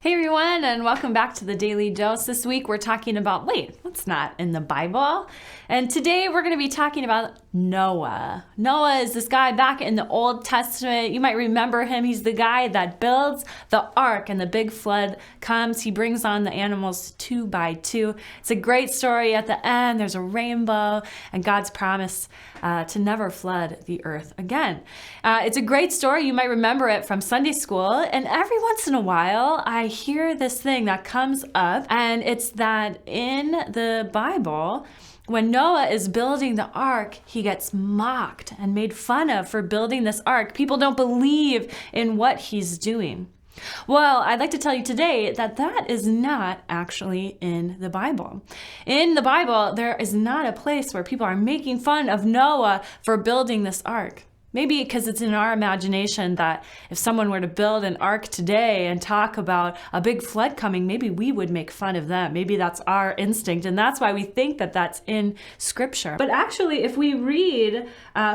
Hey everyone, and welcome back to the Daily Dose. This week we're talking about, what's not in the Bible? And today we're going to be talking about Noah. Noah is this guy back in the Old Testament. You might remember him. He's the guy that builds the ark, and the big flood comes. He brings on the animals 2 by 2. It's a great story. At the end, there's a rainbow and God's promise to never flood the earth again. It's a great story. You might remember it from Sunday school. And every once in a while, I hear this thing that comes up, and it's that in the Bible, when Noah is building the ark, he gets mocked and made fun of for building this ark. People don't believe in what he's doing. Well, I'd like to tell you today that that is not actually in the Bible. In the Bible, there is not a place where people are making fun of Noah for building this ark. Maybe because it's in our imagination that if someone were to build an ark today and talk about a big flood coming, maybe we would make fun of them. Maybe that's our instinct, and that's why we think that that's in Scripture. But actually, if we read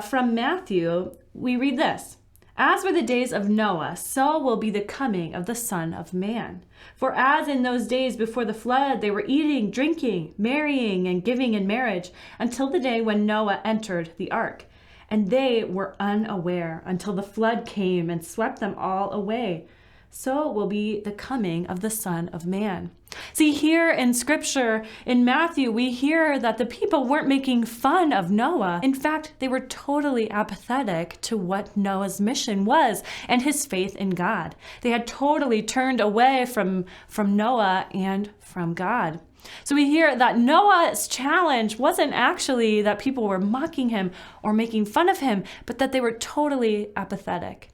from Matthew, we read this. As were the days of Noah, so will be the coming of the Son of Man. For as in those days before the flood, they were eating, drinking, marrying, and giving in marriage, until the day when Noah entered the ark. And they were unaware until the flood came and swept them all away. So will be the coming of the Son of Man. See, here in Scripture, in Matthew, we hear that the people weren't making fun of Noah. In fact, they were totally apathetic to what Noah's mission was and his faith in God. They had totally turned away from Noah and from God. So we hear that Noah's challenge wasn't actually that people were mocking him or making fun of him, but that they were totally apathetic.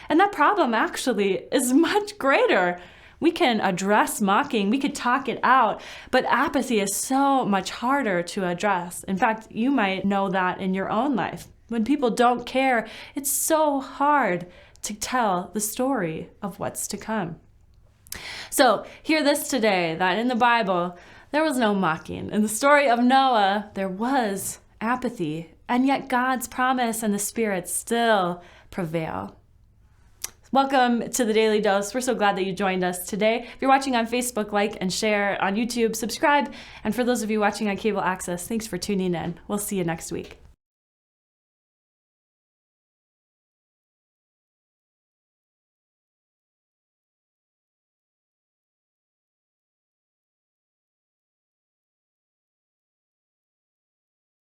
And that problem actually is much greater. We can address mocking, we could talk it out, but apathy is so much harder to address. In fact, you might know that in your own life. When people don't care, it's so hard to tell the story of what's to come. So hear this today, that in the Bible, there was no mocking. In the story of Noah, there was apathy, and yet God's promise and the Spirit still prevail. Welcome to the Daily Dose. We're so glad that you joined us today. If you're watching on Facebook, like and share. On YouTube, subscribe. And for those of you watching on cable access, thanks for tuning in. We'll see you next week.